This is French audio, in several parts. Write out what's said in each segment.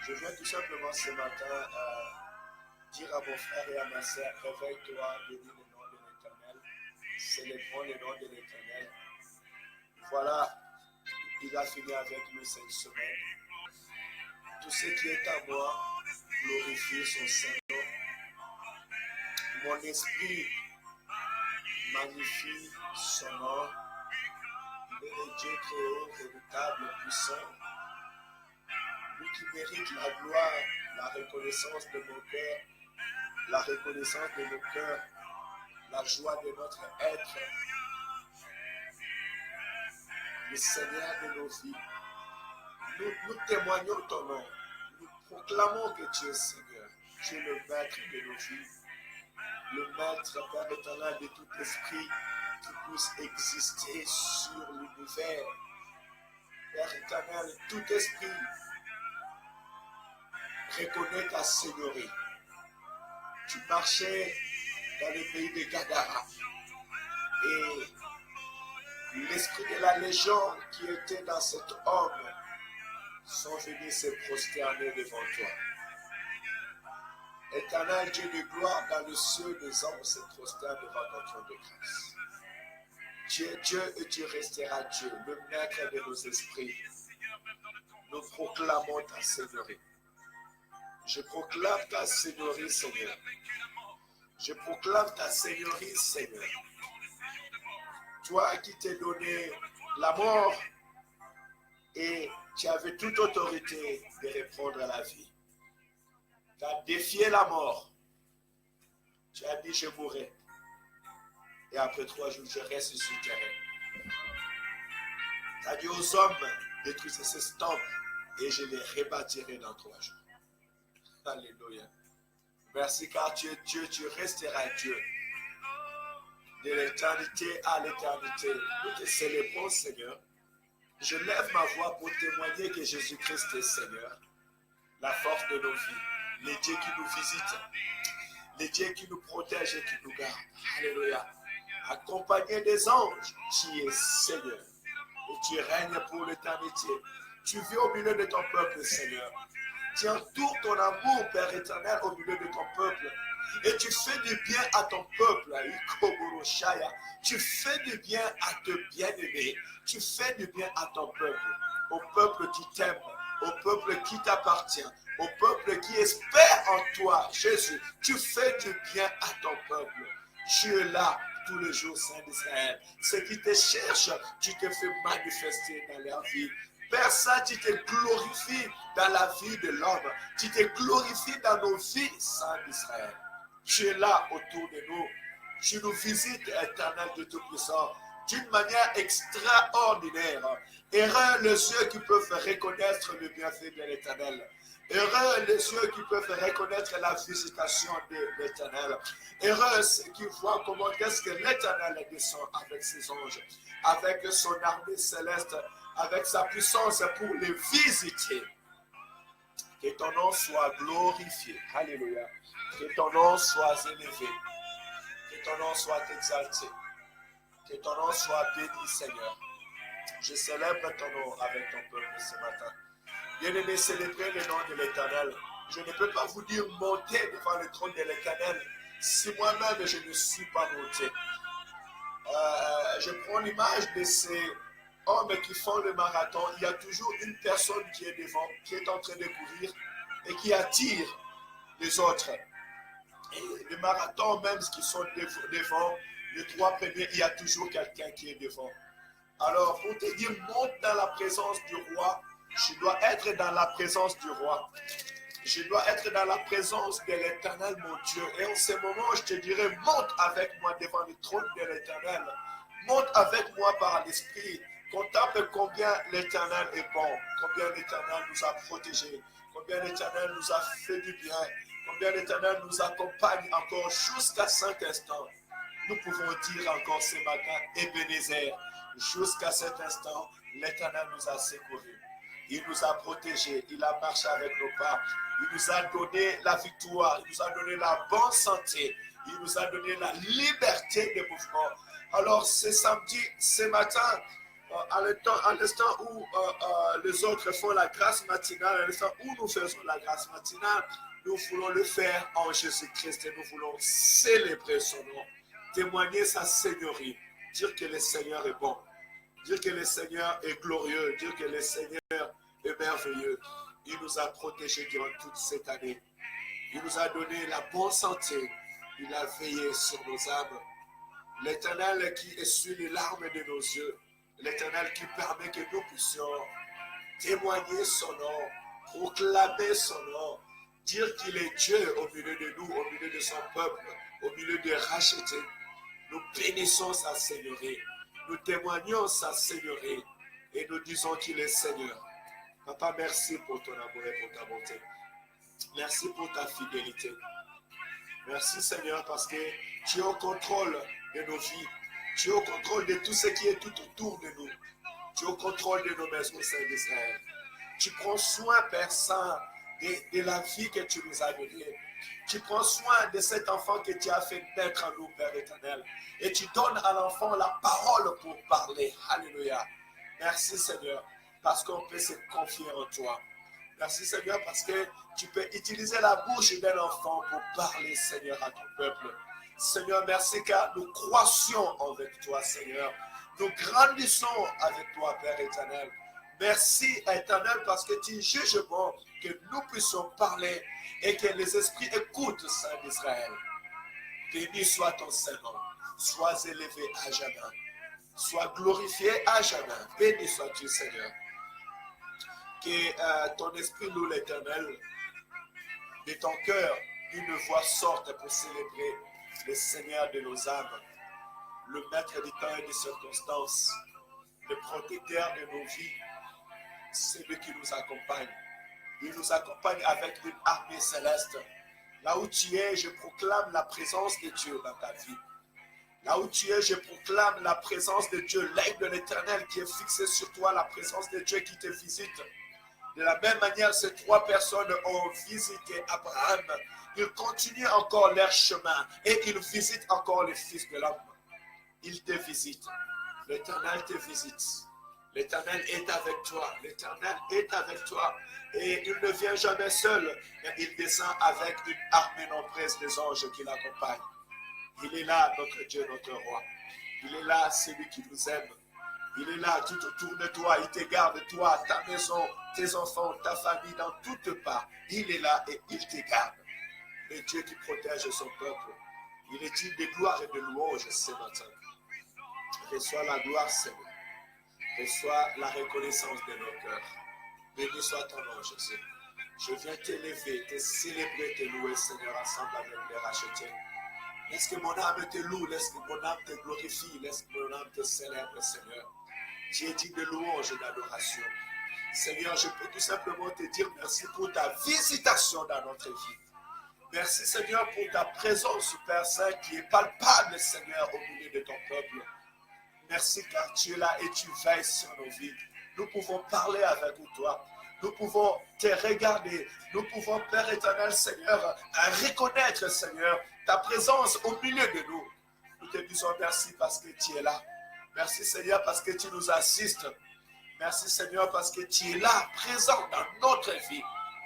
Je viens tout simplement ce matin dire à mon frère et à ma sœur, réveille-toi, bénis le nom de l'Éternel, célébrons le nom de l'Éternel. Voilà, il a fini avec nous cette semaine. Tout ce qui est à moi, glorifie son Saint-Nom. Mon esprit magnifie son nom. Il est le Dieu très haut, redoutable, puissant. Lui qui mérite la gloire, la reconnaissance de mon cœur, la reconnaissance de nos cœurs, la joie de notre être, le Seigneur de nos vies. Nous témoignons ton nom. Nous proclamons que tu es Seigneur. Tu es le maître de nos vies. Le maître, Père éternel, de tout esprit qui puisse exister sur l'univers. Père éternel, tout esprit reconnaît ta Seigneurie. Tu marchais dans le pays de Gadara et l'esprit de la légende qui était dans cet homme sont venus se prosterner devant toi. Éternel Dieu de gloire, dans le ciel des hommes se prosternent devant ton trône de grâce. Tu es Dieu et tu resteras Dieu, le maître de nos esprits. Nous proclamons ta Seigneurie. Je proclame ta Seigneurie, Seigneur. Je proclame ta Seigneurie, Seigneur. Toi qui t'es donné la mort et tu avais toute autorité de reprendre la vie. Tu as défié la mort. Tu as dit, je mourrai. Et après 3 jours, je ressusciterai. Tu as dit aux hommes, détruisez ce temple et je les rebâtirai dans 3 jours. Alléluia. Merci car tu es Dieu, tu resteras Dieu. De l'éternité à l'éternité. Nous te célébrons, Seigneur. Je lève ma voix pour témoigner que Jésus-Christ est Seigneur. La force de nos vies. Les dieux qui nous visitent. Les dieux qui nous protègent et qui nous gardent. Alléluia. Accompagné des anges, tu es Seigneur. Et tu règnes pour l'éternité. Tu vis au milieu de ton peuple, Seigneur. Tu entoures ton amour, Père éternel, au milieu de ton peuple. Et tu fais du bien à ton peuple. Tu fais du bien à te bien-aimer. Tu fais du bien à ton peuple. Au peuple qui t'aime. Au peuple qui t'appartient. Au peuple qui espère en toi, Jésus. Tu fais du bien à ton peuple. Tu es là tous les jours, Saint d'Israël. Ceux qui te cherchent, tu te fais manifester dans leur vie. Père Saint, tu te glorifies dans la vie de l'homme. Tu te glorifies dans nos vies, Saint d'Israël. Tu es là autour de nous. Tu nous visites, éternel de Tout-Puissant, d'une manière extraordinaire. Heureux les yeux qui peuvent reconnaître le bienfait de l'Éternel. Heureux les yeux qui peuvent reconnaître la visitation de l'Éternel. Heureux ceux qui voient comment est-ce que l'Éternel descend avec ses anges, avec son armée céleste, avec sa puissance pour les visiter. Que ton nom soit glorifié. Alléluia. Que ton nom soit élevé. Que ton nom soit exalté. Que ton nom soit béni, Seigneur. Je célèbre ton nom avec ton peuple ce matin. Bien-aimés, célébrez le nom de l'Éternel. Je ne peux pas vous dire monter devant le trône de l'Éternel si moi-même je ne suis pas monté. Je prends l'image de ces hommes qui font le marathon. Il y a toujours une personne qui est devant, qui est en train de courir et qui attire les autres. Et le marathon, même qui sont devant, les 3 premiers, il y a toujours quelqu'un qui est devant. Alors, pour te dire, monte dans la présence du roi, je dois être dans la présence du roi. Je dois être dans la présence de l'Éternel, mon Dieu. Et en ce moment, je te dirais, monte avec moi devant le trône de l'Éternel. Monte avec moi par l'Esprit. Contemple combien l'Éternel est bon, combien l'Éternel nous a protégés, combien l'Éternel nous a fait du bien, combien l'Éternel nous accompagne encore jusqu'à cet instant. Nous pouvons dire encore ce matin, Ebenezer, jusqu'à cet instant, l'Éternel nous a secourus. Il nous a protégés, il a marché avec nos pas, il nous a donné la victoire, il nous a donné la bonne santé, il nous a donné la liberté de mouvement. Alors ce samedi, ce matin, à l'instant où les autres font la grâce matinale, à l'instant où nous faisons la grâce matinale, nous voulons le faire en Jésus-Christ et nous voulons célébrer son nom, témoigner sa seigneurie, dire que le Seigneur est bon, dire que le Seigneur est glorieux, dire que le Seigneur est merveilleux. Il nous a protégés durant toute cette année. Il nous a donné la bonne santé. Il a veillé sur nos âmes. L'Éternel qui essuie les larmes de nos yeux. L'Éternel qui permet que nous puissions témoigner son nom, proclamer son nom, dire qu'il est Dieu au milieu de nous, au milieu de son peuple, au milieu des rachetés. Nous bénissons sa seigneurie. Nous témoignons sa seigneurie et nous disons qu'il est Seigneur. Papa, merci pour ton amour et pour ta bonté. Merci pour ta fidélité. Merci Seigneur parce que tu es au contrôle de nos vies. Tu es au contrôle de tout ce qui est tout autour de nous. Tu es au contrôle de nos maisons, Saint d'Israël. Tu prends soin, Père Saint, de la vie que tu nous as donnée. Tu prends soin de cet enfant que tu as fait naître en nous, Père éternel. Et tu donnes à l'enfant la parole pour parler. Alléluia. Merci Seigneur, parce qu'on peut se confier en toi. Merci Seigneur, parce que tu peux utiliser la bouche d'un enfant pour parler, Seigneur, à ton peuple. Seigneur, merci car nous croissions avec toi, Seigneur. Nous grandissons avec toi, Père éternel. Merci, éternel, parce que tu juges bon que nous puissions parler et que les esprits écoutent, Saint d'Israël. Béni soit ton Saint-Nom. Sois élevé à jamais. Sois glorifié à jamais. Béni sois-tu, Seigneur. Que ton esprit loue l'Éternel. De ton cœur, une voix sorte pour célébrer le Seigneur de nos âmes, le maître du temps et des circonstances, le protecteur de nos vies. C'est lui qui nous accompagne. Il nous accompagne avec une armée céleste. Là où tu es, je proclame la présence de Dieu dans ta vie. Là où tu es, je proclame la présence de Dieu, l'œil de l'Éternel qui est fixé sur toi, la présence de Dieu qui te visite. De la même manière, ces trois personnes ont visité Abraham. Ils continuent encore leur chemin et ils visitent encore les fils de l'homme. Ils te visitent. L'Éternel te visite. L'Éternel est avec toi. L'Éternel est avec toi. Et il ne vient jamais seul, mais il descend avec une armée nombreuse des anges qui l'accompagnent. Il est là, notre Dieu, notre roi. Il est là, celui qui nous aime. Il est là tout autour de toi. Il te garde, toi, ta maison, tes enfants, ta famille, dans toutes parts. Il est là et il te garde. Le Dieu qui protège son peuple. Il est digne de gloire et de louange ce matin. Reçois la gloire, Seigneur. Reçois la reconnaissance de nos cœurs. Béni soit ton nom, Jésus. Je viens t'élever, te célébrer, te louer, Seigneur, ensemble avec les rachetés. Laisse que mon âme te loue, laisse que mon âme te glorifie, laisse que mon âme te célèbre, Seigneur. Tu es digne de louange et d'adoration. Seigneur, je peux tout simplement te dire merci pour ta visitation dans notre vie. Merci, Seigneur, pour ta présence, Père Saint, qui est palpable, Seigneur, au milieu de ton peuple. Merci car tu es là et tu veilles sur nos vies. Nous pouvons parler avec toi. Nous pouvons te regarder. Nous pouvons, Père éternel, Seigneur, reconnaître, Seigneur, ta présence au milieu de nous. Nous te disons merci parce que tu es là. Merci, Seigneur, parce que tu nous assistes. Merci, Seigneur, parce que tu es là, présent dans notre vie.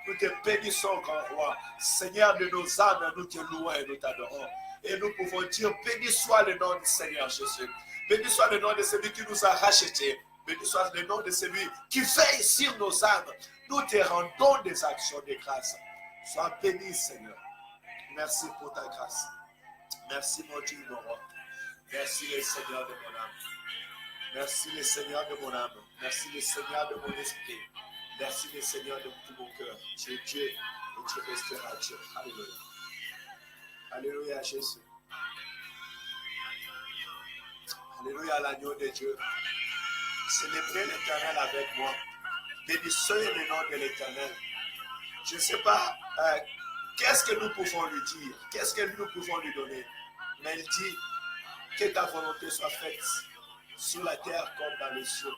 Nous te bénissons, grand roi. Seigneur de nos âmes, nous te louons et nous t'adorons. Et nous pouvons dire, béni soit le nom du Seigneur Jésus. Béni soit le nom de celui qui nous a rachetés. Béni soit le nom de celui qui veille sur nos âmes. Nous te rendons des actions de grâce. Sois béni, Seigneur. Merci pour ta grâce. Merci, mon Dieu, mon roi. Merci, le Seigneur de mon âme. Merci, le Seigneur de mon âme. Merci, le Seigneur de mon esprit. Merci, le Seigneur de tout mon cœur. Tu es Dieu et tu resteras Dieu. Alléluia. Alléluia, Jésus. Alléluia, l'agneau de Dieu. Célébrez l'Éternel avec moi. Bénissez le nom de l'Éternel. Je ne sais pas qu'est-ce que nous pouvons lui dire, qu'est-ce que nous pouvons lui donner. Mais il dit que ta volonté soit faite sur la terre comme dans les cieux.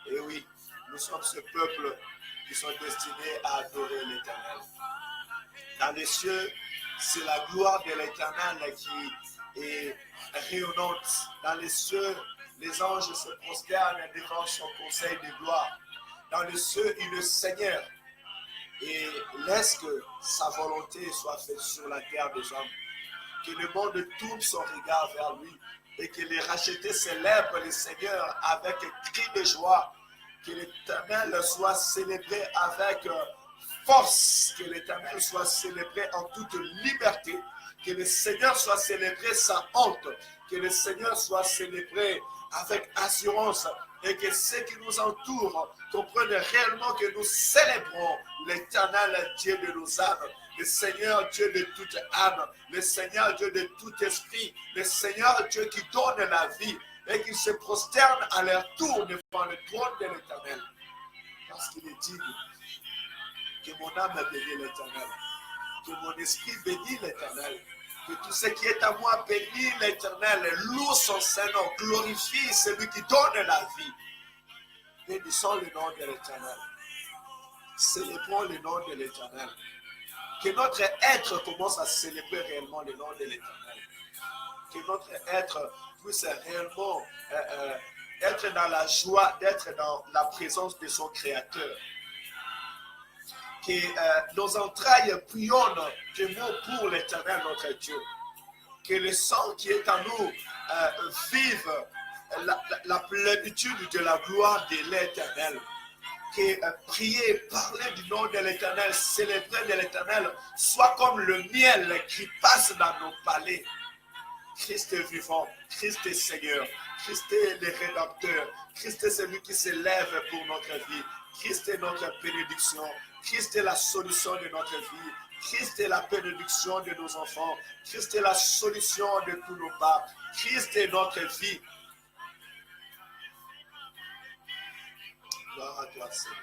Et oui, nous sommes ce peuple qui sont destinés à adorer l'Éternel. Dans les cieux, c'est la gloire de l'Éternel et rayonnante. Dans les cieux, les anges se prosternent devant son conseil de gloire. Dans les cieux, il est le Seigneur et laisse que sa volonté soit faite sur la terre des hommes. Que le monde tourne son regard vers lui et que les rachetés célèbrent le Seigneur avec cri de joie. Que l'Éternel soit célébré avec force, que l'Éternel soit célébré en toute liberté, que le Seigneur soit célébré sans honte, que le Seigneur soit célébré avec assurance et que ceux qui nous entourent comprennent réellement que nous célébrons l'Éternel Dieu de nos âmes, le Seigneur Dieu de toute âme, le Seigneur Dieu de tout esprit, le Seigneur Dieu qui donne la vie et qui se prosterne à leur tour devant le trône de l'Éternel. Parce qu'il est dit que mon âme bénit l'Éternel, que mon esprit bénit l'Éternel, que tout ce qui est à moi bénit l'Éternel, loue son Saint-Nom, glorifie celui qui donne la vie. Bénissons le nom de l'Éternel. Célébrons le nom de l'Éternel. Que notre être commence à célébrer réellement le nom de l'Éternel. Que notre être puisse réellement être dans la joie d'être dans la présence de son Créateur. Que nos entrailles bouillonnent de mots pour l'Éternel notre Dieu. Que le sang qui est en nous vive la plénitude de la gloire de l'Éternel. Que prier, parler du nom de l'Éternel, célébrer de l'Éternel, soit comme le miel qui passe dans nos palais. Christ est vivant, Christ est Seigneur, Christ est le Rédempteur, Christ est celui qui s'élève pour notre vie, Christ est notre bénédiction, Christ est la solution de notre vie, Christ est la bénédiction de nos enfants, Christ est la solution de tous nos pas, Christ est notre vie. Gloire à toi, Seigneur.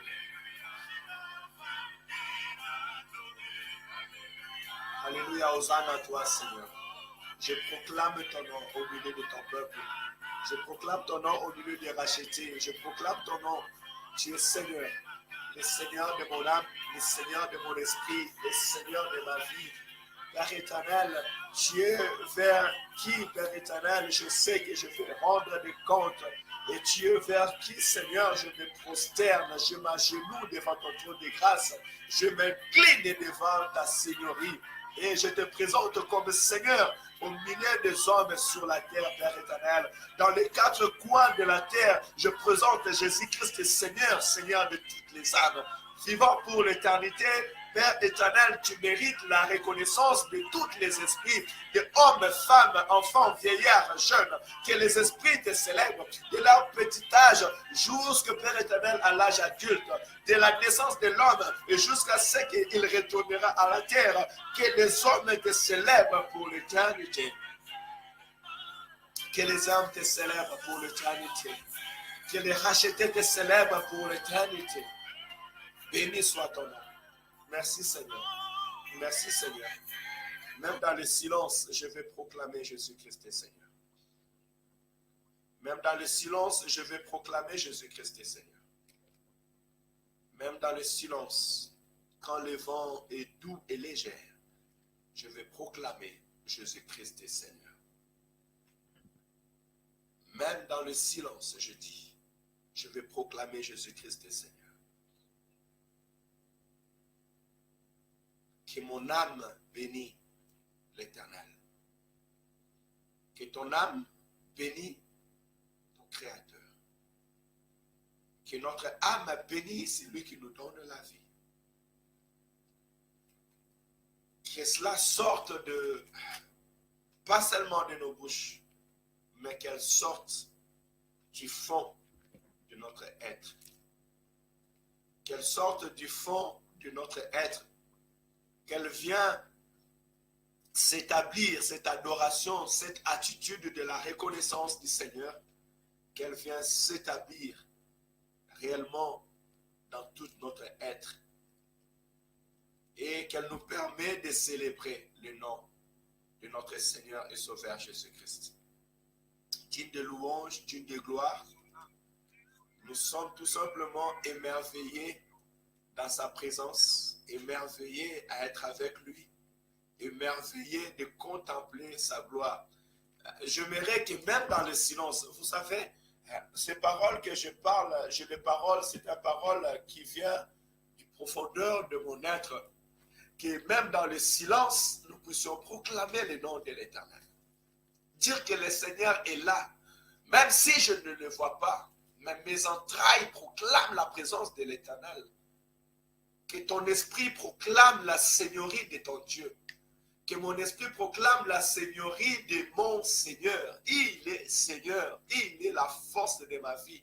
Alléluia, Hosanna à toi, Seigneur. Je proclame ton nom au milieu de ton peuple. Je proclame ton nom au milieu des rachetés. Je proclame ton nom. Tu es Seigneur. Le Seigneur de mon âme, le Seigneur de mon esprit, le Seigneur de ma vie. Père éternel, Dieu vers qui, Père éternel, je sais que je vais rendre des comptes. Et Dieu vers qui, Seigneur, je me prosterne, je m'agenouille devant ton trône de grâce. Je m'incline devant ta Seigneurie. Et je te présente comme Seigneur au milieu des hommes sur la terre, Père éternel. Dans les quatre coins de la terre, je présente Jésus-Christ Seigneur, Seigneur de toutes les âmes. Vivant pour l'éternité, Père éternel, tu mérites la reconnaissance de tous les esprits, de hommes, femmes, enfants, vieillards, jeunes, que les esprits te célèbrent de leur petit âge jusqu'à Père éternel à l'âge adulte, de la naissance de l'homme et jusqu'à ce qu'il retournera à la terre, que les hommes te célèbrent pour l'éternité. Que les hommes te célèbrent pour l'éternité. Que les rachetés te célèbrent pour l'éternité. Béni soit ton nom. Merci Seigneur. Merci Seigneur. Même dans le silence, je vais proclamer Jésus-Christ est Seigneur. Même dans le silence, je vais proclamer Jésus-Christ est Seigneur. Même dans le silence, quand le vent est doux et léger, je vais proclamer Jésus-Christ est Seigneur. Même dans le silence, je dis, je vais proclamer Jésus-Christ est Seigneur. Que mon âme bénisse l'Éternel. Que ton âme bénisse ton Créateur. Que notre âme bénisse celui qui nous donne la vie. Que cela sorte de, pas seulement de nos bouches, mais qu'elle sorte du fond de notre être. Qu'elle sorte du fond de notre être. Qu'elle vient s'établir, cette adoration, cette attitude de la reconnaissance du Seigneur, qu'elle vient s'établir réellement dans tout notre être et qu'elle nous permet de célébrer le nom de notre Seigneur et Sauveur Jésus-Christ. Digne de louange, digne de gloire, nous sommes tout simplement émerveillés dans sa présence, émerveillés à être avec lui, émerveillés de contempler sa gloire, j'aimerais que même dans le silence, vous savez, ces paroles que je parle, les paroles, c'est une parole qui vient du profondeur de mon être, que même dans le silence, nous puissions proclamer le nom de l'Éternel. Dire que le Seigneur est là, même si je ne le vois pas, mais mes entrailles proclament la présence de l'Éternel. Que ton esprit proclame la seigneurie de ton Dieu. Que mon esprit proclame la seigneurie de mon Seigneur. Il est Seigneur, il est la force de ma vie.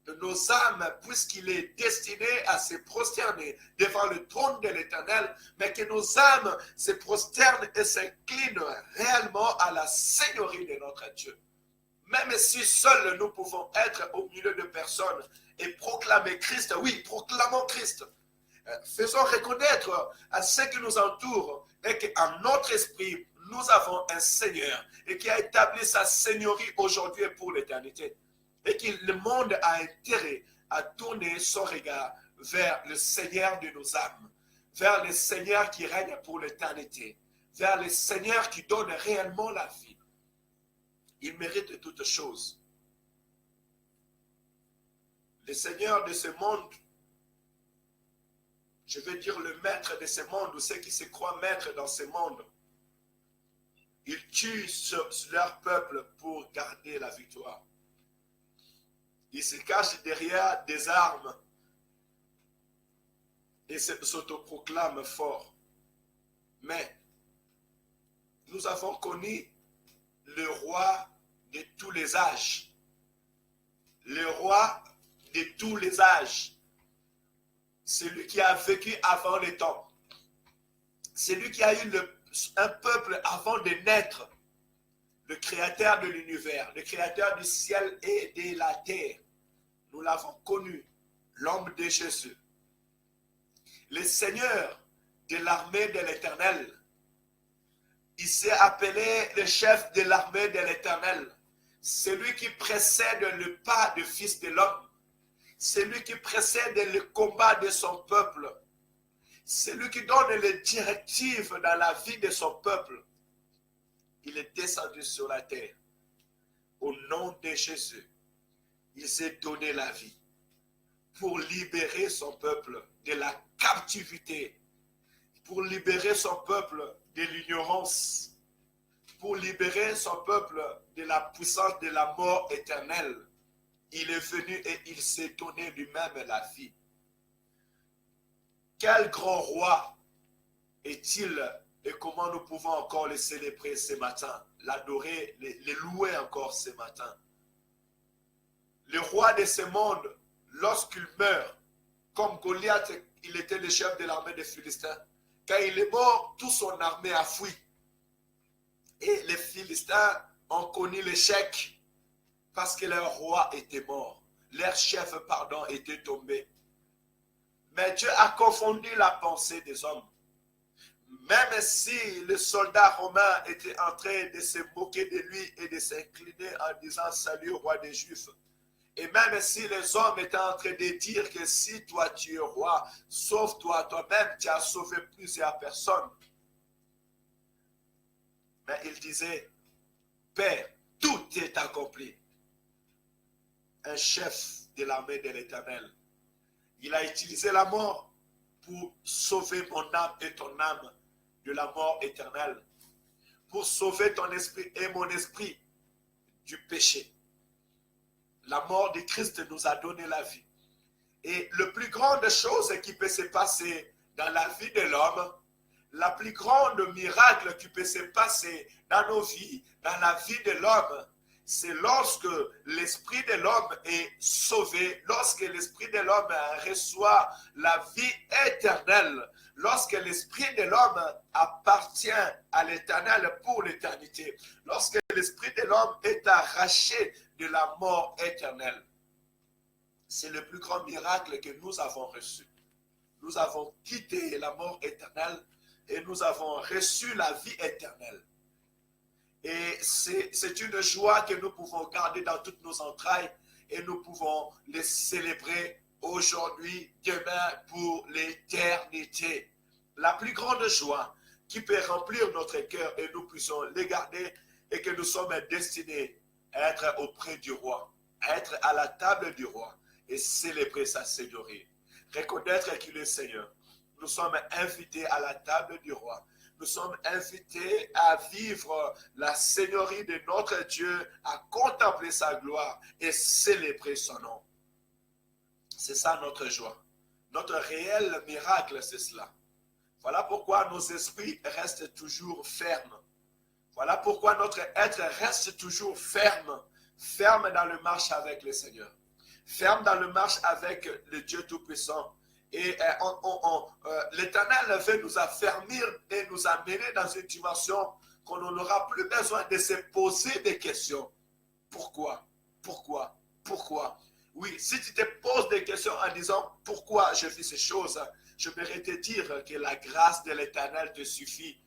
De nos âmes, puisqu'il est destiné à se prosterner devant le trône de l'Éternel, mais que nos âmes se prosternent et s'inclinent réellement à la seigneurie de notre Dieu. Même si seuls nous pouvons être au milieu de personnes et proclamer Christ, oui, proclamons Christ. Faisons reconnaître à ceux qui nous entourent et qu'en notre esprit, nous avons un Seigneur et qui a établi sa seigneurie aujourd'hui et pour l'éternité. Et que le monde a intérêt à tourner son regard vers le Seigneur de nos âmes, vers le Seigneur qui règne pour l'éternité, vers le Seigneur qui donne réellement la vie. Il mérite toutes choses. Le Seigneur de ce monde, je veux dire le maître de ce monde, ou ceux qui se croient maîtres dans ce monde, ils tuent leur peuple pour garder la victoire. Ils se cachent derrière des armes et s'autoproclament forts. Mais nous avons connu le roi de tous les âges. Le roi de tous les âges. Celui qui a vécu avant les temps. Celui qui a eu un peuple avant de naître. Le créateur de l'univers, le créateur du ciel et de la terre. Nous l'avons connu, l'homme de Jésus. Le Seigneur de l'armée de l'Éternel. Il s'est appelé le chef de l'armée de l'Éternel. Celui qui précède le pas du Fils de l'homme. Celui qui précède le combat de son peuple. Celui qui donne les directives dans la vie de son peuple. Il est descendu sur la terre. Au nom de Jésus, il s'est donné la vie pour libérer son peuple de la captivité, pour libérer son peuple de l'ignorance, pour libérer son peuple de la puissance de la mort éternelle. Il est venu et il s'est donné lui-même la vie. Quel grand roi est-il et comment nous pouvons encore le célébrer ce matin, l'adorer, le louer encore ce matin. Le roi de ce monde, lorsqu'il meurt, comme Goliath, il était le chef de l'armée des Philistins, quand il est mort, toute son armée a fui. Et les Philistins ont connu l'échec parce que leur roi était mort. Leur chef, était tombé. Mais Dieu a confondu la pensée des hommes. Même si le soldat romain était en train de se moquer de lui et de s'incliner en disant « Salut, roi des Juifs », et même si les hommes étaient en train de dire que si toi tu es roi, sauve-toi toi-même, tu as sauvé plusieurs personnes. Mais il disait, Père, tout est accompli. Un chef de l'armée de l'Éternel. Il a utilisé la mort pour sauver mon âme et ton âme de la mort éternelle. Pour sauver ton esprit et mon esprit du péché. La mort de Christ nous a donné la vie. Et la plus grande chose qui peut se passer dans la vie de l'homme, la plus grande miracle qui peut se passer dans nos vies, dans la vie de l'homme, c'est lorsque l'esprit de l'homme est sauvé, lorsque l'esprit de l'homme reçoit la vie éternelle, lorsque l'esprit de l'homme appartient à l'éternel pour l'éternité, lorsque l'esprit de l'homme est arraché de la mort éternelle. C'est le plus grand miracle que nous avons reçu. Nous avons quitté la mort éternelle et nous avons reçu la vie éternelle. Et c'est une joie que nous pouvons garder dans toutes nos entrailles et nous pouvons les célébrer aujourd'hui, demain, pour l'éternité. La plus grande joie qui peut remplir notre cœur et nous puissions les garder, et que nous sommes destinés à être auprès du roi, à être à la table du roi et célébrer sa seigneurie. Reconnaître qu'il est Seigneur. Nous sommes invités à la table du roi. Nous sommes invités à vivre la seigneurie de notre Dieu, à contempler sa gloire et célébrer son nom. C'est ça notre joie. Notre réel miracle, c'est cela. Voilà pourquoi nos esprits restent toujours fermes. Voilà pourquoi notre être reste toujours ferme. Ferme dans le marche avec le Seigneur. Ferme dans le marche avec le Dieu Tout-Puissant. Et l'Éternel veut nous affermir et nous amener dans une dimension qu'on n'aura plus besoin de se poser des questions. Pourquoi? Pourquoi? Pourquoi? Oui, si tu te poses des questions en disant pourquoi je fais ces choses, je voudrais te dire que la grâce de l'Éternel te suffit.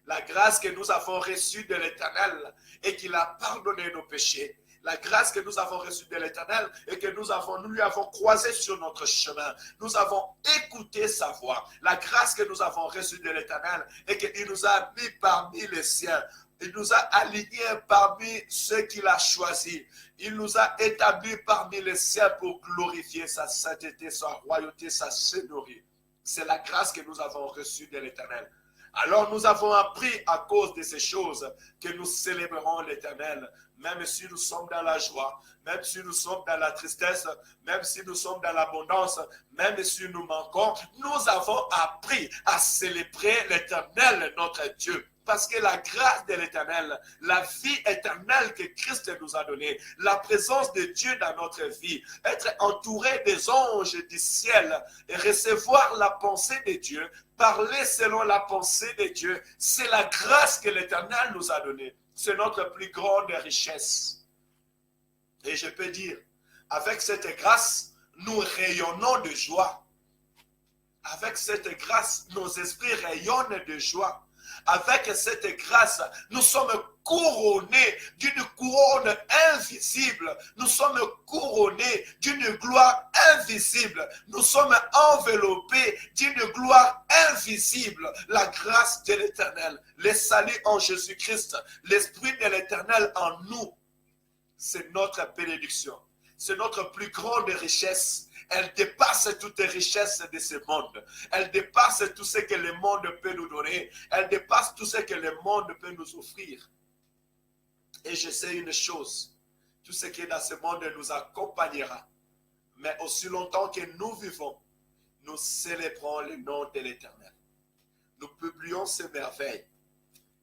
La grâce que nous avons reçue de l'Éternel et qu'il a pardonné nos péchés. La grâce que nous avons reçue de l'Éternel et que nous lui avons croisé sur notre chemin. Nous avons écouté sa voix. La grâce que nous avons reçue de l'Éternel et qu'il nous a mis parmi les siens. Il nous a alignés parmi ceux qu'il a choisis. Il nous a établis parmi les siens pour glorifier sa sainteté, sa royauté, sa seigneurie. C'est la grâce que nous avons reçue de l'Éternel. Alors nous avons appris à cause de ces choses que nous célébrerons l'Éternel, même si nous sommes dans la joie, même si nous sommes dans la tristesse, même si nous sommes dans l'abondance, même si nous manquons, nous avons appris à célébrer l'Éternel, notre Dieu. Parce que la grâce de l'Éternel, la vie éternelle que Christ nous a donnée, la présence de Dieu dans notre vie, être entouré des anges du ciel et recevoir la pensée de Dieu, parler selon la pensée de Dieu, c'est la grâce que l'Éternel nous a donnée. C'est notre plus grande richesse. Et je peux dire, avec cette grâce, nous rayonnons de joie. Avec cette grâce, nos esprits rayonnent de joie. Avec cette grâce, nous sommes couronnés d'une couronne invisible. Nous sommes couronnés d'une gloire invisible. Nous sommes enveloppés d'une gloire invisible. La grâce de l'Éternel, le salut en Jésus-Christ, l'Esprit de l'Éternel en nous, c'est notre bénédiction. C'est notre plus grande richesse. Elle dépasse toutes les richesses de ce monde. Elle dépasse tout ce que le monde peut nous donner. Elle dépasse tout ce que le monde peut nous offrir. Et je sais une chose, tout ce qui est dans ce monde nous accompagnera. Mais aussi longtemps que nous vivons, nous célébrons le nom de l'Éternel. Nous publions ces merveilles.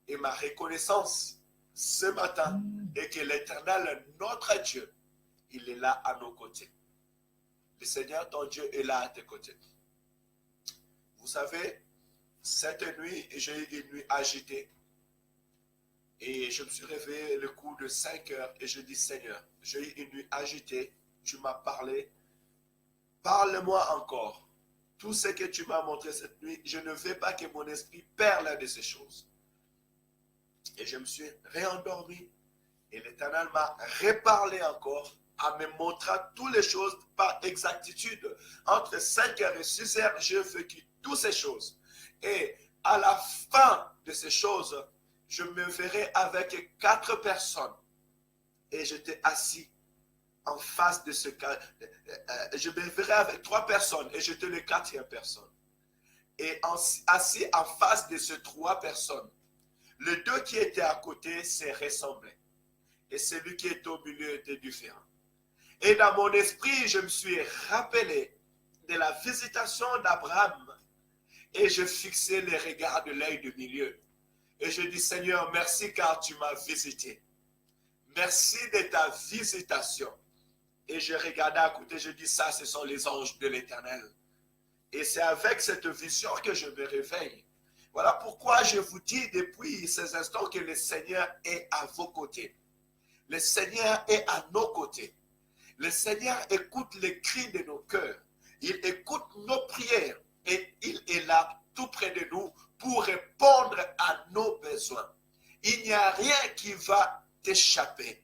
Et ma reconnaissance ce matin est que l'Éternel, notre Dieu, il est là à nos côtés. Le Seigneur, ton Dieu, est là à tes côtés. Vous savez, cette nuit, j'ai eu une nuit agitée. Et je me suis réveillé le coup de 5 heures et je dis, Seigneur, j'ai eu une nuit agitée. Tu m'as parlé. Parle-moi encore. Tout ce que tu m'as montré cette nuit, je ne veux pas que mon esprit perde l'un de ces choses. Et je me suis réendormi. Et l'Éternel m'a reparlé encore, en me montrant toutes les choses par exactitude. Entre 5h et 6h, j'ai vécu toutes ces choses. Et à la fin de ces choses, je me verrai avec 4 personnes. Et j'étais assis en face de ce cas. Je me verrai avec 3 personnes et j'étais la 4e personne. Et assis en face de ces 3 personnes, les 2 qui étaient à côté se ressemblaient. Et celui qui était au milieu était différent. Et dans mon esprit, je me suis rappelé de la visitation d'Abraham. Et je fixais les regards de l'œil du milieu. Et je dis, Seigneur, merci car tu m'as visité. Merci de ta visitation. Et je regardais à côté, je dis, ça, ce sont les anges de l'Éternel. Et c'est avec cette vision que je me réveille. Voilà pourquoi je vous dis depuis ces instants que le Seigneur est à vos côtés. Le Seigneur est à nos côtés. Le Seigneur écoute les cris de nos cœurs. Il écoute nos prières et il est là tout près de nous pour répondre à nos besoins. Il n'y a rien qui va t'échapper.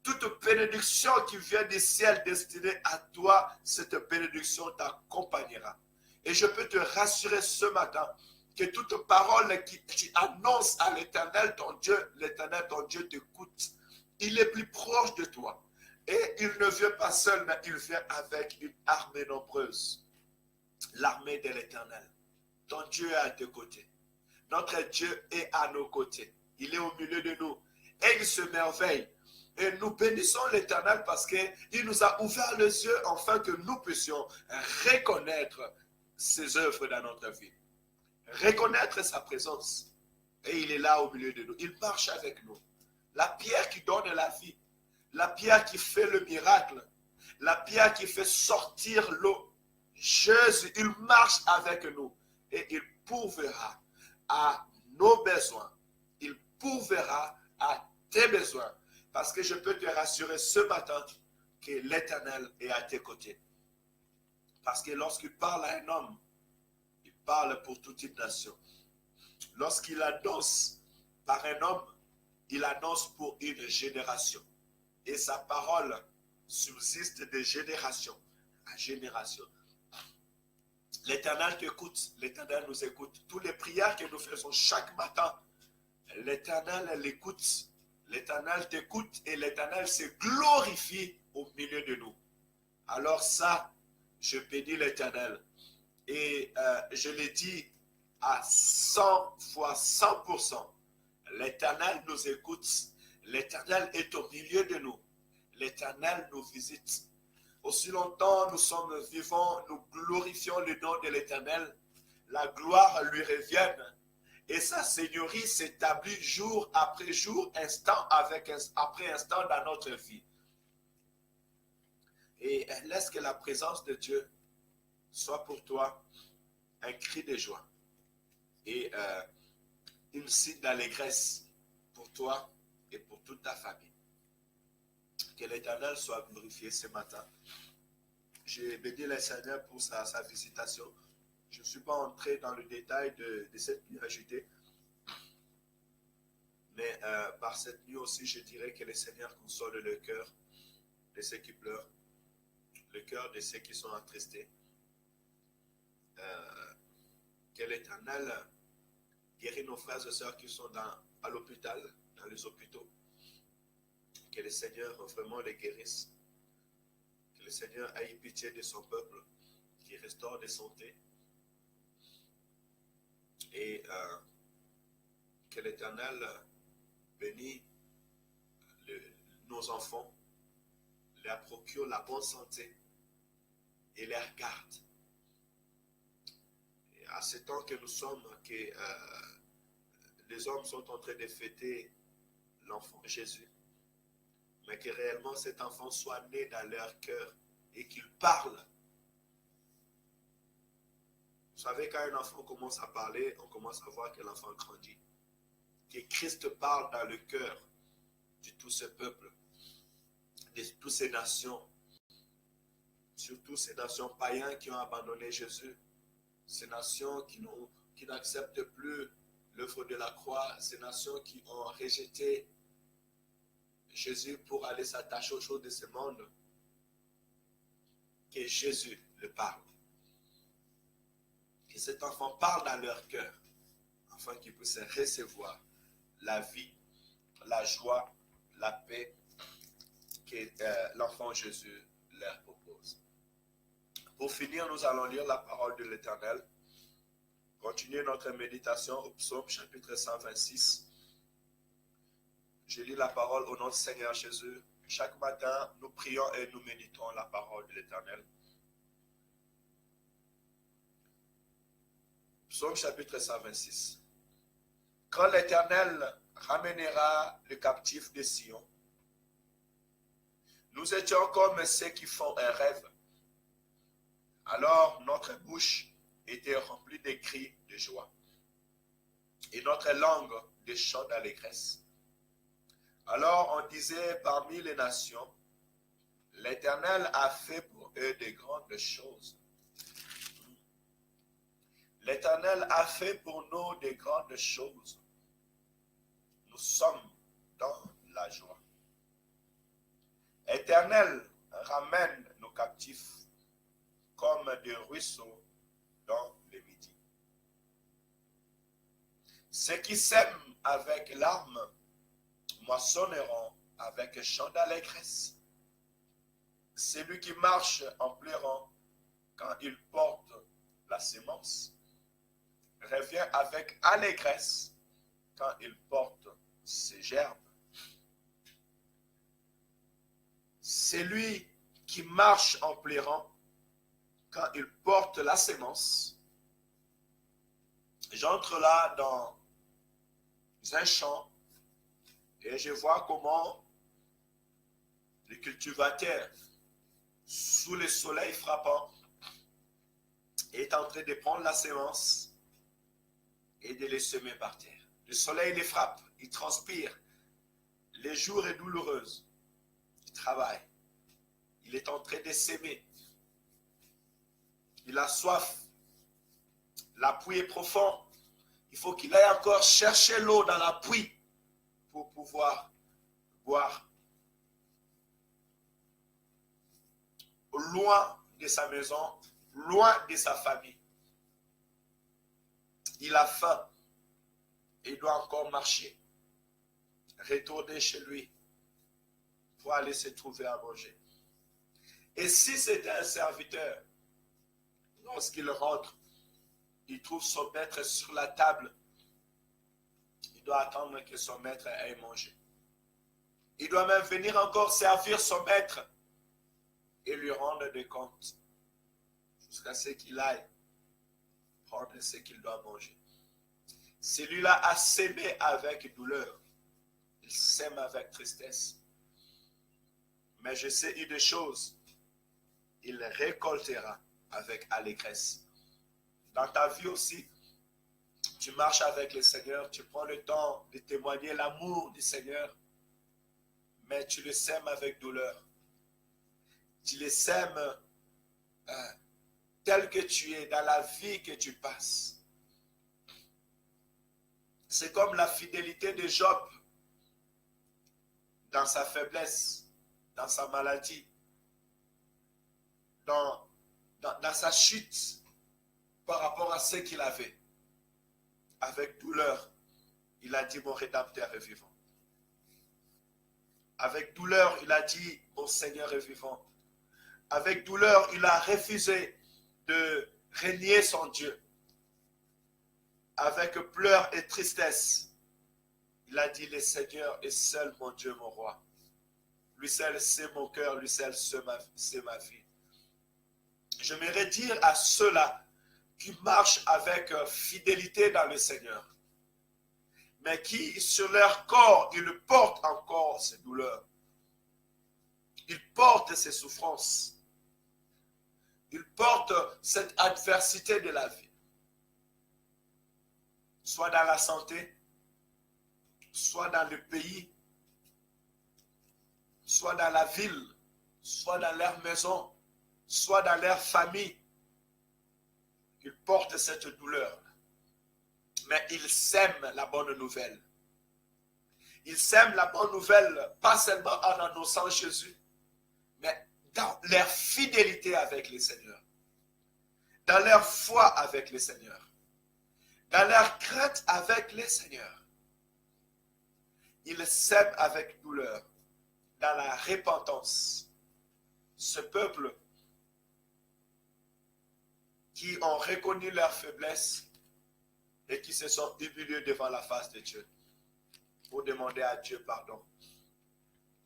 Toute bénédiction qui vient du ciel destinée à toi, cette bénédiction t'accompagnera. Et je peux te rassurer ce matin Que toute parole qui tu annonces à l'Éternel, ton Dieu, l'Éternel, ton Dieu t'écoute. Il est plus proche de toi. Et il ne vient pas seul, mais il vient avec une armée nombreuse. L'armée de l'Éternel. Ton Dieu est à tes côtés. Notre Dieu est à nos côtés. Il est au milieu de nous. Et il se merveille. Et nous bénissons l'Éternel parce qu'il nous a ouvert les yeux afin que nous puissions reconnaître ses œuvres dans notre vie. Reconnaître sa présence. Et il est là au milieu de nous. Il marche avec nous. La pierre qui donne la vie. La pierre qui fait le miracle. La pierre qui fait sortir l'eau. Jésus, il marche avec nous. Et il pourvoira à nos besoins. Il pourvoira à tes besoins. Parce que je peux te rassurer ce matin que l'Éternel est à tes côtés. Parce que lorsqu'il parle à un homme, il parle pour toute une nation. Lorsqu'il annonce par un homme, il annonce pour une génération. Et sa parole subsiste de génération à génération. L'Éternel t'écoute, l'Éternel nous écoute. Toutes les prières que nous faisons chaque matin, l'Éternel l'écoute. L'Éternel t'écoute et l'Éternel se glorifie au milieu de nous. Alors ça, je bénis l'Éternel. Et je le dis à 100 fois 100%. L'Éternel nous écoute. L'Éternel est au milieu de nous. L'Éternel nous visite. Aussi longtemps nous sommes vivants, nous glorifions le nom de l'Éternel. La gloire lui revienne. Et sa seigneurie s'établit jour après jour, instant après instant dans notre vie. Et laisse que la présence de Dieu soit pour toi un cri de joie et une signe d'allégresse pour toi et pour toute ta famille. Que l'Éternel soit glorifié ce matin. J'ai béni le Seigneur pour sa visitation. Je ne suis pas entré dans le détail de cette nuit agitée. Mais par cette nuit aussi, je dirais que le Seigneur console le cœur de ceux qui pleurent, le cœur de ceux qui sont attristés. Que l'Éternel guérit nos frères et sœurs qui sont à l'hôpital, dans les hôpitaux. Que le Seigneur vraiment les guérisse. Que le Seigneur ait pitié de son peuple, qui restaure des santé. Et que l'Éternel bénisse nos enfants, leur procure la bonne santé et leur garde. Et à ce temps que nous sommes, que les hommes sont en train de fêter l'enfant Jésus, mais que réellement cet enfant soit né dans leur cœur et qu'il parle. Vous savez, quand un enfant commence à parler, on commence à voir que l'enfant grandit. Que Christ parle dans le cœur de tout ce peuple, de toutes ces nations, surtout ces nations païennes qui ont abandonné Jésus, ces nations qui n'acceptent plus l'œuvre de la croix, ces nations qui ont rejeté Jésus pour aller s'attacher aux choses de ce monde. Que Jésus le parle. Que cet enfant parle dans leur cœur, afin qu'ils puissent recevoir la vie, la joie, la paix que l'enfant Jésus leur propose. Pour finir, nous allons lire la parole de l'Éternel. Continuer notre méditation au psaume chapitre 126. Je lis la parole au nom du Seigneur Jésus. Chaque matin, nous prions et nous méditons la parole de l'Éternel. Psaume chapitre 126. Quand l'Éternel ramènera le captif de Sion, nous étions comme ceux qui font un rêve. Alors notre bouche était remplie de cris de joie et notre langue de chants d'allégresse. Alors on disait parmi les nations, l'Éternel a fait pour eux de grandes choses. L'Éternel a fait pour nous de grandes choses. Nous sommes dans la joie. Éternel, ramène nos captifs comme des ruisseaux dans le midi. Ceux qui sèment avec larmes moissonneront avec chant d'allégresse. Celui qui marche en pleurant quand il porte la sémence revient avec allégresse quand il porte ses gerbes. Celui qui marche en pleurant quand il porte la sémence. J'entre là dans un champ et je vois comment le cultivateur, sous le soleil frappant, est en train de prendre la sémence et de les semer par terre. Le soleil les frappe, il transpire. Le jour est douloureux. Il travaille. Il est en train de s'aimer. Il a soif. La pluie est profonde. Il faut qu'il aille encore chercher l'eau dans la pluie pour pouvoir boire. Loin de sa maison, loin de sa famille. Il a faim. Il doit encore marcher. Retourner chez lui pour aller se trouver à manger. Et si c'était un serviteur, lorsqu'il rentre, il trouve son maître sur la table, il doit attendre que son maître ait mangé. Il doit même venir encore servir son maître et lui rendre des comptes jusqu'à ce qu'il aille prendre ce qu'il doit manger. Celui-là a sémé avec douleur. Il sème avec tristesse. Mais je sais une chose, il récoltera avec allégresse. Dans ta vie aussi, tu marches avec le Seigneur, tu prends le temps de témoigner l'amour du Seigneur, mais tu le sèmes avec douleur. Tu le sèmes tel que tu es, dans la vie que tu passes. C'est comme la fidélité de Job dans sa faiblesse, dans sa maladie, dans sa chute par rapport à ce qu'il avait. Avec douleur, il a dit, mon Rédempteur est vivant. Avec douleur, il a dit, mon Seigneur est vivant. Avec douleur, il a refusé de renier son Dieu. Avec pleurs et tristesse, il a dit, le Seigneur est seul mon Dieu, mon roi. Lui seul c'est mon cœur, lui seul c'est ma vie. J'aimerais dire à ceux-là qui marchent avec fidélité dans le Seigneur, mais qui sur leur corps, ils portent encore ces douleurs. Ils portent ces souffrances. Ils portent cette adversité de la vie. Soit dans la santé, soit dans le pays, soit dans la ville, soit dans leur maison, soit dans leur famille. Ils portent cette douleur. Mais ils sèment la bonne nouvelle. Ils sèment la bonne nouvelle, pas seulement en annonçant Jésus, mais dans leur fidélité avec le Seigneur. Dans leur foi avec le Seigneur. Dans leur crainte avec le Seigneur. Ils sèment avec douleur, dans la repentance. Ce peuple qui ont reconnu leur faiblesse et qui se sont humiliés devant la face de Dieu pour demander à Dieu pardon.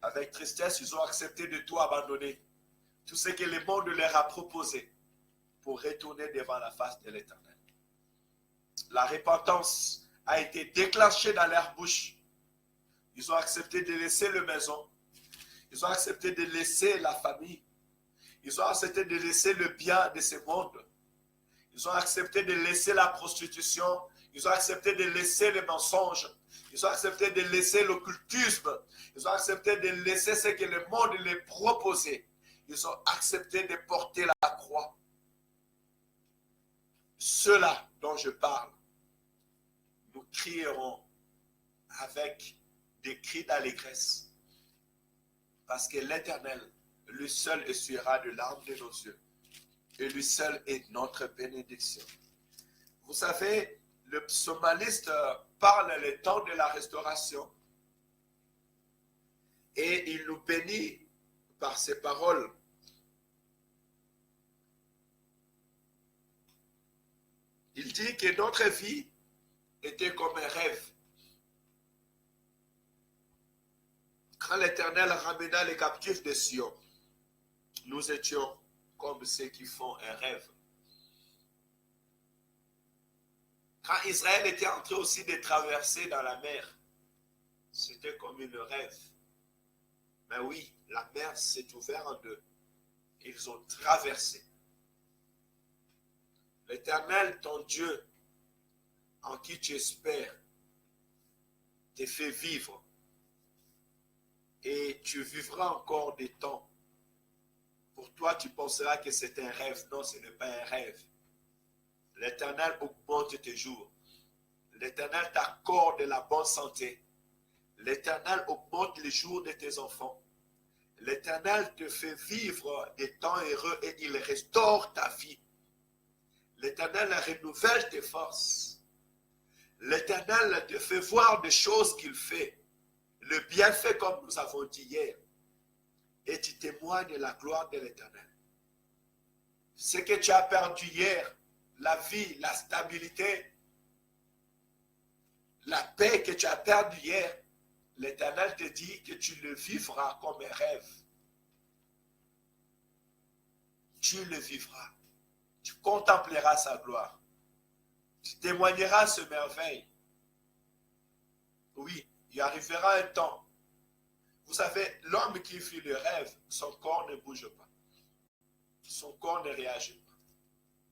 Avec tristesse, ils ont accepté de tout abandonner, tout ce que le monde leur a proposé pour retourner devant la face de l'Éternel. La repentance a été déclenchée dans leur bouche. Ils ont accepté de laisser la maison. Ils ont accepté de laisser la famille. Ils ont accepté de laisser le bien de ce monde. Ils ont accepté de laisser la prostitution. Ils ont accepté de laisser les mensonges. Ils ont accepté de laisser l'occultisme. Ils ont accepté de laisser ce que le monde les proposait. Ils ont accepté de porter la croix. Ceux-là dont je parle, nous crierons avec des cris d'allégresse. Parce que l'Éternel, lui seul essuiera de larmes de nos yeux. Et lui seul est notre bénédiction. Vous savez, le psalmiste parle le temps de la restauration et il nous bénit par ses paroles. Il dit que notre vie était comme un rêve. Quand l'Éternel ramena les captifs de Sion, nous étions comme ceux qui font un rêve. Quand Israël était en train aussi de traverser dans la mer, c'était comme une rêve. Mais oui, la mer s'est ouverte en deux. Ils ont traversé. L'Éternel, ton Dieu, en qui tu espères, te fait vivre. Et tu vivras encore des temps. Pour toi, tu penseras que c'est un rêve. Non, ce n'est pas un rêve. L'Éternel augmente tes jours. L'Éternel t'accorde la bonne santé. L'Éternel augmente les jours de tes enfants. L'Éternel te fait vivre des temps heureux et il restaure ta vie. L'Éternel renouvelle tes forces. L'Éternel te fait voir des choses qu'il fait. Le bienfait comme nous avons dit hier. Et tu témoignes de la gloire de l'Éternel. Ce que tu as perdu hier, la vie, la stabilité, la paix que tu as perdue hier, l'Éternel te dit que tu le vivras comme un rêve. Tu le vivras. Tu contempleras sa gloire. Tu témoigneras ce merveille. Oui, il arrivera un temps. Vous savez, l'homme qui vit le rêve, son corps ne bouge pas. Son corps ne réagit pas.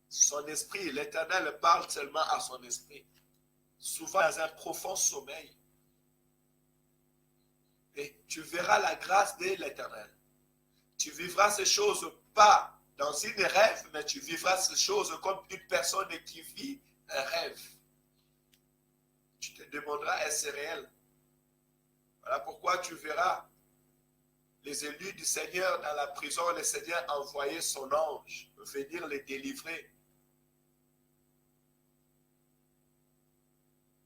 Son esprit, l'Éternel parle seulement à son esprit. Souvent dans un profond sommeil. Et tu verras la grâce de l'Éternel. Tu vivras ces choses pas dans une rêve, mais tu vivras ces choses comme une personne qui vit un rêve. Tu te demanderas, est-ce réel? Voilà pourquoi tu verras les élus du Seigneur dans la prison, le Seigneur a envoyé son ange venir les délivrer.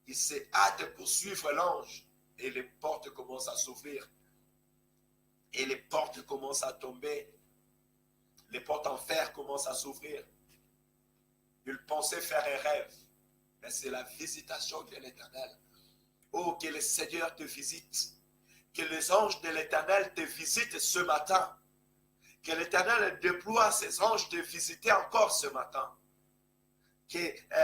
Il s'est hâte pour suivre l'ange et les portes commencent à s'ouvrir. Et les portes commencent à tomber. Les portes en fer commencent à s'ouvrir. Il pensait faire un rêve, mais c'est la visitation de l'Éternel. Oh, que le Seigneur te visite. Que les anges de l'Éternel te visitent ce matin. Que l'Éternel déploie ses anges te visiter encore ce matin. Que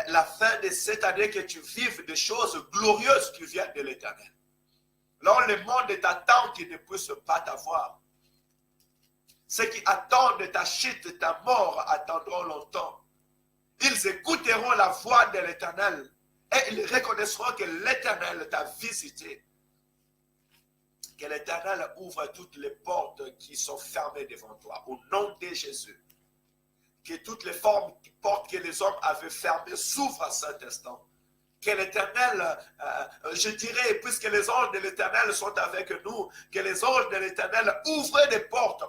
la fin de cette année, que tu vives des choses glorieuses qui viennent de l'Éternel. Là, le monde t'attend qui ne puisse pas t'avoir. Ceux qui attendent ta chute, ta mort, attendront longtemps. Ils écouteront la voix de l'Éternel et ils reconnaîtront que l'Éternel t'a visité. Que l'Éternel ouvre toutes les portes qui sont fermées devant toi. Au nom de Jésus. Que toutes les portes que les hommes avaient fermées s'ouvrent à cet instant. Que l'Éternel, je dirais, puisque les anges de l'Éternel sont avec nous, que les anges de l'Éternel ouvrent des portes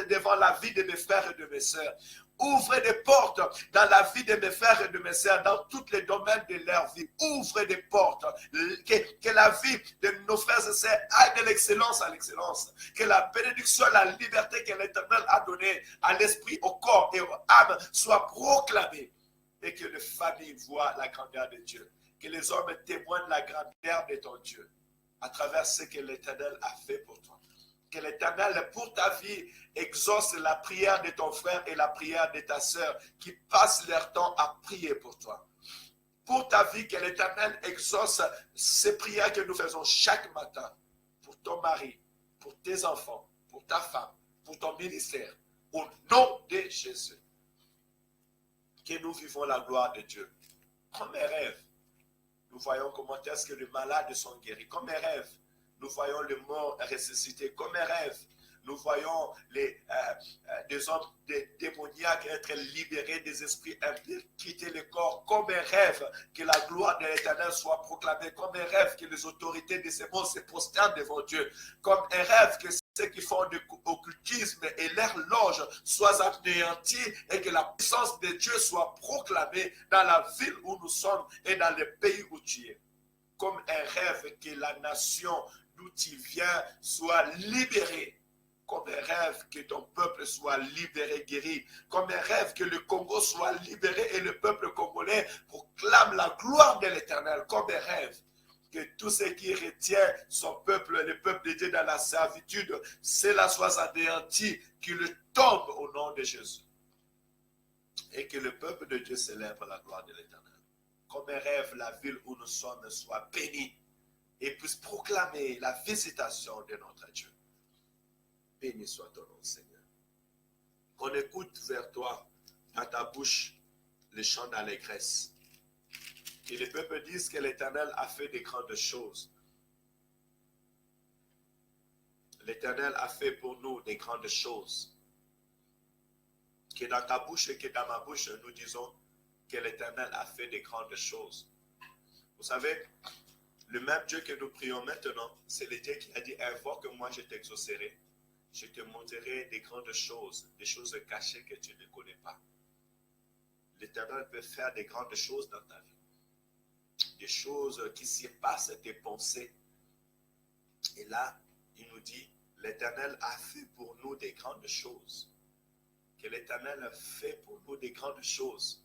devant la vie de mes frères et de mes sœurs. Ouvrez des portes dans la vie de mes frères et de mes sœurs, dans tous les domaines de leur vie. Ouvrez des portes. Que la vie de nos frères et sœurs aille de l'excellence à l'excellence. Que la bénédiction, la liberté que l'Éternel a donnée à l'esprit, au corps et aux âmes soit proclamée. Et que les familles voient la grandeur de Dieu. Que les hommes témoignent la grandeur de ton Dieu à travers ce que l'Éternel a fait pour toi. Que l'Éternel, pour ta vie, exauce la prière de ton frère et la prière de ta sœur qui passent leur temps à prier pour toi. Pour ta vie, que l'Éternel exauce ces prières que nous faisons chaque matin pour ton mari, pour tes enfants, pour ta femme, pour ton ministère. Au nom de Jésus. Que nous vivons la gloire de Dieu. Comme un rêve, nous voyons comment est-ce que les malades sont guéris. Comme un rêve, nous voyons les morts ressuscités. Comme un rêve, nous voyons des hommes démoniaques être libérés, des esprits impies quitter le corps. Comme un rêve, que la gloire de l'Éternel soit proclamée. Comme un rêve, que les autorités de ces mondes se prosternent devant Dieu. Comme un rêve, que ceux qui font de l'occultisme et leur loge soient anéantis et que la puissance de Dieu soit proclamée dans la ville où nous sommes et dans le pays où tu es. Comme un rêve que la nation d'où tu viens soit libérée. Comme un rêve que ton peuple soit libéré, guéri. Comme un rêve que le Congo soit libéré et le peuple congolais proclame la gloire de l'Éternel. Comme un rêve que tout ce qui retient son peuple, le peuple de Dieu dans la servitude, cela soit anéanti, qu'il tombe au nom de Jésus. Et que le peuple de Dieu célèbre la gloire de l'Éternel. Comme un rêve, la ville où nous sommes soit bénie et puisse proclamer la visitation de notre Dieu. Béni soit ton nom, Seigneur. Qu'on écoute vers toi, dans ta bouche, les chants d'allégresse. Que les peuples disent que l'Éternel a fait des grandes choses. L'Éternel a fait pour nous des grandes choses. Que dans ta bouche et que dans ma bouche, nous disons que l'Éternel a fait des grandes choses. Vous savez, le même Dieu que nous prions maintenant, c'est le Dieu qui a dit, invoque-moi, je t'exaucerai. Je te montrerai des grandes choses, des choses cachées que tu ne connais pas. L'Éternel peut faire des grandes choses dans ta vie. Des choses qui surpassent tes pensées. Et là, il nous dit, l'Éternel a fait pour nous des grandes choses. Que l'Éternel a fait pour nous des grandes choses.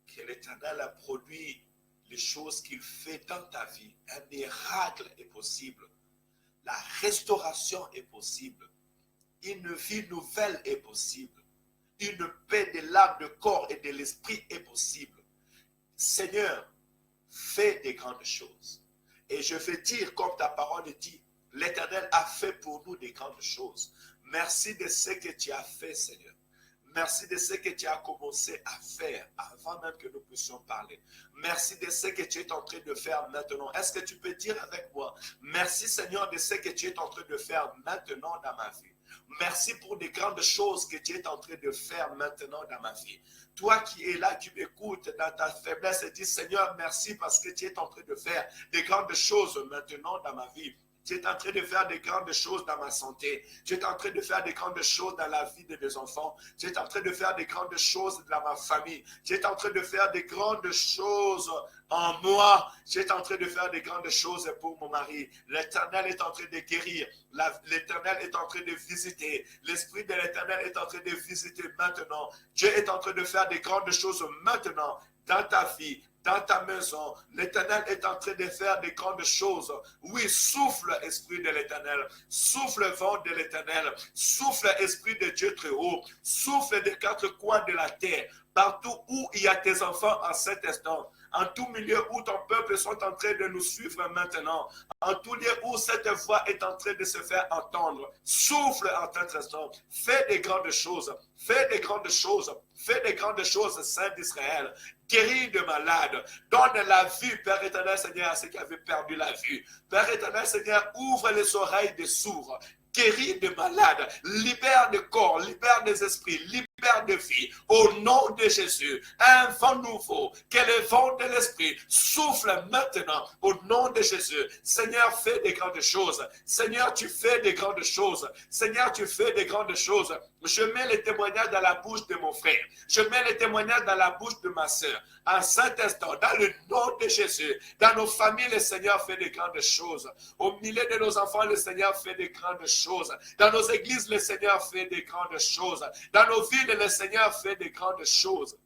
Que l'Éternel a produit les choses qu'il fait dans ta vie. Un miracle est possible. La restauration est possible. Une vie nouvelle est possible. Une paix de l'âme, du corps et de l'esprit est possible. Seigneur, fais des grandes choses. Et je vais dire, comme ta parole dit, l'Éternel a fait pour nous des grandes choses. Merci de ce que tu as fait, Seigneur. Merci de ce que tu as commencé à faire avant même que nous puissions parler. Merci de ce que tu es en train de faire maintenant. Est-ce que tu peux dire avec moi, merci Seigneur de ce que tu es en train de faire maintenant dans ma vie. Merci pour les grandes choses que tu es en train de faire maintenant dans ma vie. Toi qui es là, qui m'écoutes dans ta faiblesse et dis Seigneur, merci parce que tu es en train de faire des grandes choses maintenant dans ma vie. Tu es en train de faire des grandes choses dans ma santé. Tu es en train de faire des grandes choses dans la vie de mes enfants. Tu es en train de faire des grandes choses dans ma famille. Tu es en train de faire des grandes choses en moi. Tu es en train de faire des grandes choses pour mon mari. L'Éternel est en train de guérir. L'Éternel est en train de visiter. L'Esprit de l'Éternel est en train de visiter maintenant. Dieu est en train de faire des grandes choses maintenant dans ta vie, dans ta maison. L'Éternel est en train de faire des grandes choses. Oui, souffle, Esprit de l'Éternel. Souffle, vent de l'Éternel. Souffle, Esprit de Dieu très haut. Souffle des quatre coins de la terre. Partout où il y a tes enfants en cet instant. En tout milieu où ton peuple sont en train de nous suivre maintenant. En tout lieu où cette voix est en train de se faire entendre. Souffle en cet instant. Fais des grandes choses. Fais des grandes choses. Fais des grandes choses, Saint d'Israël. Guéris de malades. Donne la vue, Père éternel, Seigneur, à ceux qui avaient perdu la vue. Père éternel, Seigneur, ouvre les oreilles des sourds. Guéris de malades. Libère des corps, libère des esprits, libère de vie. Au nom de Jésus, un vent nouveau, que le vent de l'esprit souffle maintenant. Au nom de Jésus, Seigneur, fais des grandes choses. Seigneur, tu fais des grandes choses. Seigneur, tu fais des grandes choses. Je mets les témoignages dans la bouche de mon frère. Je mets les témoignages dans la bouche de ma soeur. En cet instant, dans le nom de Jésus, dans nos familles, le Seigneur fait des grandes choses. Au milieu de nos enfants, le Seigneur fait des grandes choses. Dans nos églises, le Seigneur fait des grandes choses. Dans nos villes, le Seigneur fait des grandes choses.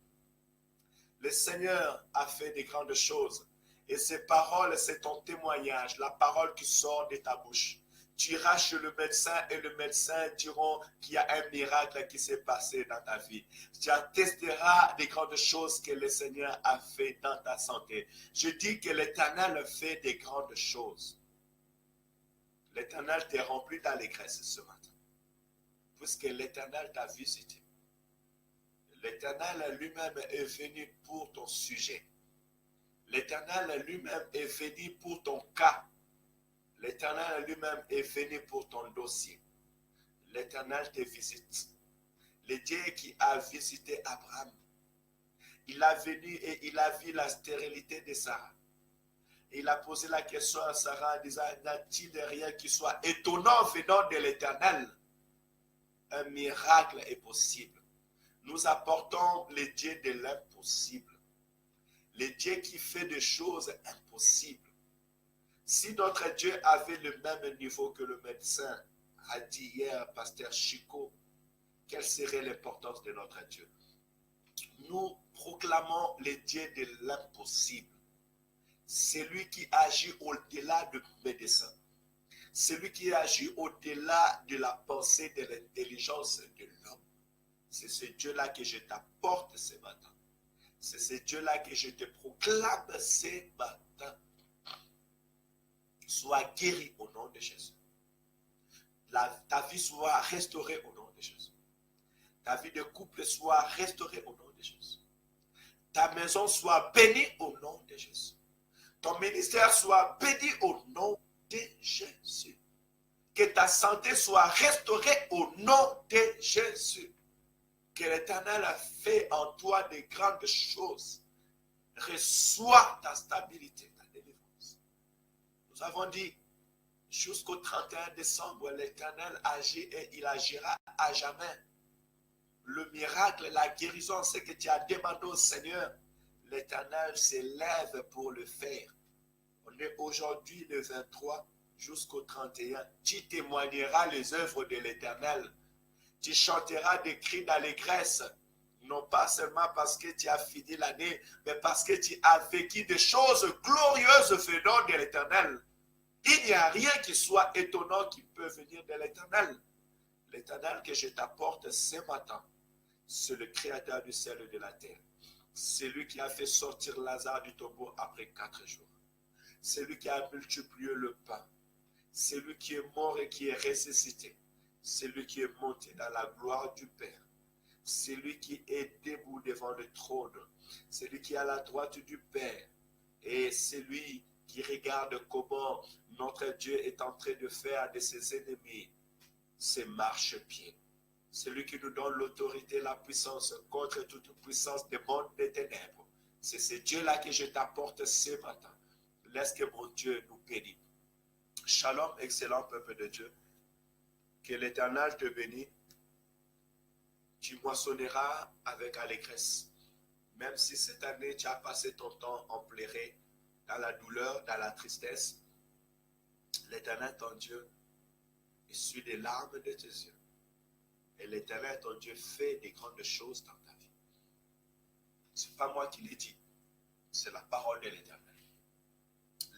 Le Seigneur a fait des grandes choses. Et ces paroles, c'est ton témoignage, la parole qui sort de ta bouche. Tu iras chez le médecin et le médecin diront qu'il y a un miracle qui s'est passé dans ta vie. Tu attesteras des grandes choses que le Seigneur a fait dans ta santé. Je dis que l'Éternel fait des grandes choses. L'Éternel t'est rempli d'allégresse ce matin. Puisque l'Éternel t'a visité. L'Éternel lui-même est venu pour ton sujet. L'Éternel lui-même est venu pour ton cas. L'Éternel lui-même est venu pour ton dossier. L'Éternel te visite. Le Dieu qui a visité Abraham, il a venu et il a vu la stérilité de Sarah. Il a posé la question à Sarah en disant, n'a-t-il rien qui soit étonnant venant de l'Éternel? Un miracle est possible. Nous apportons le Dieu de l'impossible. Le Dieu qui fait des choses impossibles. Si notre Dieu avait le même niveau que le médecin a dit hier, pasteur Chico, quelle serait l'importance de notre Dieu? Nous proclamons le Dieu de l'impossible. C'est lui qui agit au-delà du médecin. C'est lui qui agit au-delà de la pensée, de l'intelligence de l'homme. C'est ce Dieu-là que je t'apporte ce matin. C'est ce Dieu-là que je te proclame ce matin. Sois guéri au nom de Jésus. Ta vie soit restaurée au nom de Jésus. Ta vie de couple soit restaurée au nom de Jésus. Ta maison soit bénie au nom de Jésus. Ton ministère soit béni au nom de Jésus. Que ta santé soit restaurée au nom de Jésus. Que l'Éternel a fait en toi de grandes choses. Reçois ta stabilité, ta délivrance. Nous avons dit, jusqu'au 31 décembre, l'Éternel agit et il agira à jamais. Le miracle, la guérison, ce que tu as demandé au Seigneur, l'Éternel s'élève pour le faire. On est aujourd'hui le 23 jusqu'au 31. Tu témoigneras les œuvres de l'Éternel. Tu chanteras des cris d'allégresse. Non pas seulement parce que tu as fini l'année, mais parce que tu as vécu des choses glorieuses venant de l'Éternel. Il n'y a rien qui soit étonnant qui peut venir de l'Éternel. L'Éternel que je t'apporte ce matin, c'est le Créateur du ciel et de la terre. C'est lui qui a fait sortir Lazare du tombeau après 4 jours. C'est lui qui a multiplié le pain. C'est lui qui est mort et qui est ressuscité. C'est lui qui est monté dans la gloire du Père. C'est lui qui est debout devant le trône. C'est lui qui est à la droite du Père. Et c'est lui qui regarde comment notre Dieu est en train de faire de ses ennemis ses marchepieds. C'est lui qui nous donne l'autorité, la puissance contre toute puissance des mondes des ténèbres. C'est ce Dieu-là que je t'apporte ce matin. Laisse que mon Dieu nous bénisse. Shalom, excellent peuple de Dieu. Que l'Éternel te bénisse. Tu moissonneras avec allégresse. Même si cette année tu as passé ton temps en pleurer, dans la douleur, dans la tristesse, l'Éternel ton Dieu essuie des larmes de tes yeux. Et l'Éternel ton Dieu fait des grandes choses dans ta vie. Ce n'est pas moi qui l'ai dit, c'est la parole de l'Éternel.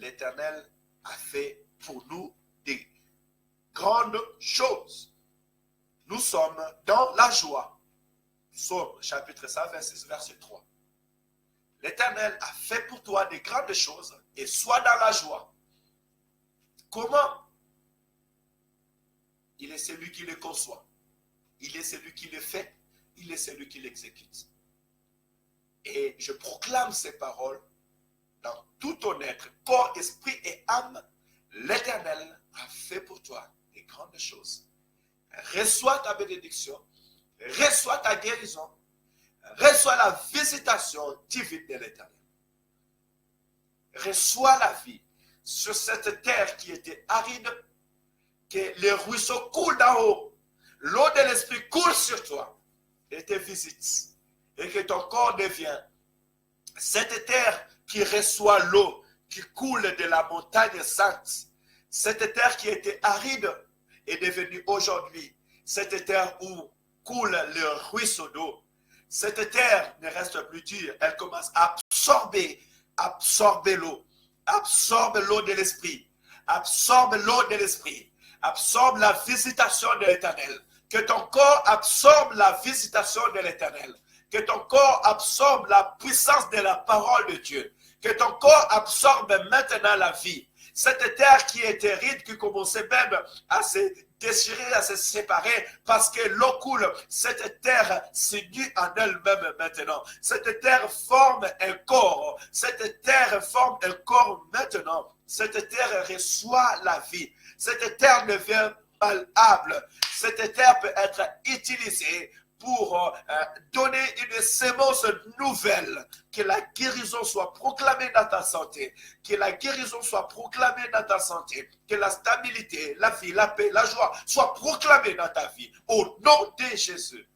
L'Éternel a fait pour nous des grandes choses. Nous sommes dans la joie. Psaume chapitre 126, verset 3. L'Éternel a fait pour toi des grandes choses et sois dans la joie. Comment? Il est celui qui les conçoit. Il est celui qui les fait. Il est celui qui l'exécute. Et je proclame ces paroles dans tout ton être, corps, esprit et âme. L'Éternel a fait pour toi des grandes choses. Reçois ta bénédiction. Reçois ta guérison. Reçois la visitation divine de l'Éternel. Reçois la vie sur cette terre qui était aride, que les ruisseaux coulent d'en haut, l'eau de l'Esprit coule sur toi et te visite, et que ton corps devienne cette terre qui reçoit l'eau qui coule de la montagne sainte. Cette terre qui était aride est devenue aujourd'hui cette terre où coule le ruisseau d'eau. Cette terre ne reste plus dure, elle commence à absorber l'eau. Absorbe l'eau de l'Esprit. Absorbe l'eau de l'Esprit. Absorbe la visitation de l'Éternel. Que ton corps absorbe la visitation de l'Éternel. Que ton corps absorbe la puissance de la parole de Dieu. Que ton corps absorbe maintenant la vie. Cette terre qui est aride, qui commençait même à se déchirer, à se séparer, parce que l'eau coule, cette terre s'unit en elle-même maintenant. Cette terre forme un corps. Cette terre forme un corps maintenant. Cette terre reçoit la vie. Cette terre devient malléable. Cette terre peut être utilisée pour donner une sémence nouvelle. Que la guérison soit proclamée dans ta santé. Que la guérison soit proclamée dans ta santé. Que la stabilité, la vie, la paix, la joie soient proclamées dans ta vie. Au nom de Jésus.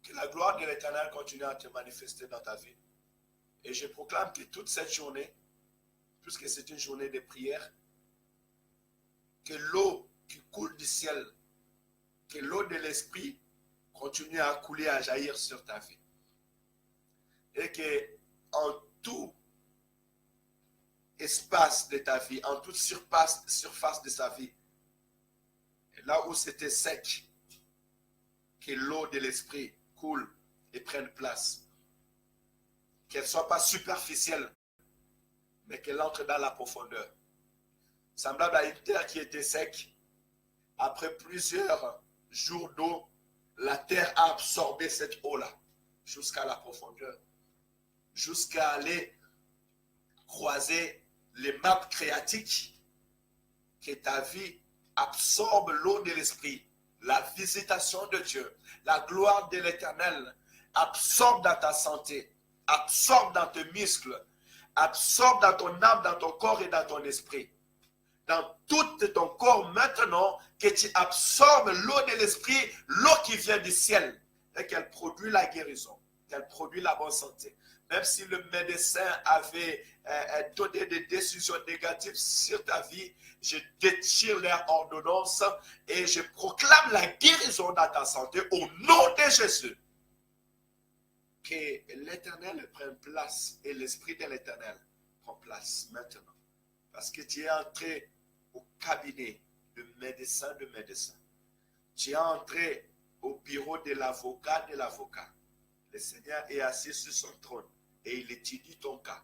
Que la gloire de l'Éternel continue à te manifester dans ta vie. Et je proclame que toute cette journée, puisque c'est une journée de prière, que l'eau qui coule du ciel, que l'eau de l'esprit continue à couler, à jaillir sur ta vie. Et que en tout espace de ta vie, en toute surface de sa vie, là où c'était sec, que l'eau de l'esprit coule et prenne place. Qu'elle ne soit pas superficielle, mais qu'elle entre dans la profondeur. Semblable à une terre qui était sec, après plusieurs jours d'eau, la terre a absorbé cette eau-là jusqu'à la profondeur, jusqu'à aller croiser les nappes phréatiques, que ta vie absorbe l'eau de l'esprit, la visitation de Dieu, la gloire de l'Éternel, absorbe dans ta santé, absorbe dans tes muscles, absorbe dans ton âme, dans ton corps et dans ton esprit. Dans tout ton corps maintenant, que tu absorbes l'eau de l'esprit, l'eau qui vient du ciel, et qu'elle produit la guérison, qu'elle produit la bonne santé. Même si le médecin avait donné des décisions négatives sur ta vie, je déchire leur ordonnance et je proclame la guérison dans ta santé au nom de Jésus. Que l'Éternel prenne place et l'Esprit de l'Éternel prend place maintenant. Parce que tu es entré au cabinet de médecin. Tu es entré au bureau de l'avocat. Le Seigneur est assis sur son trône et il étudie ton cas.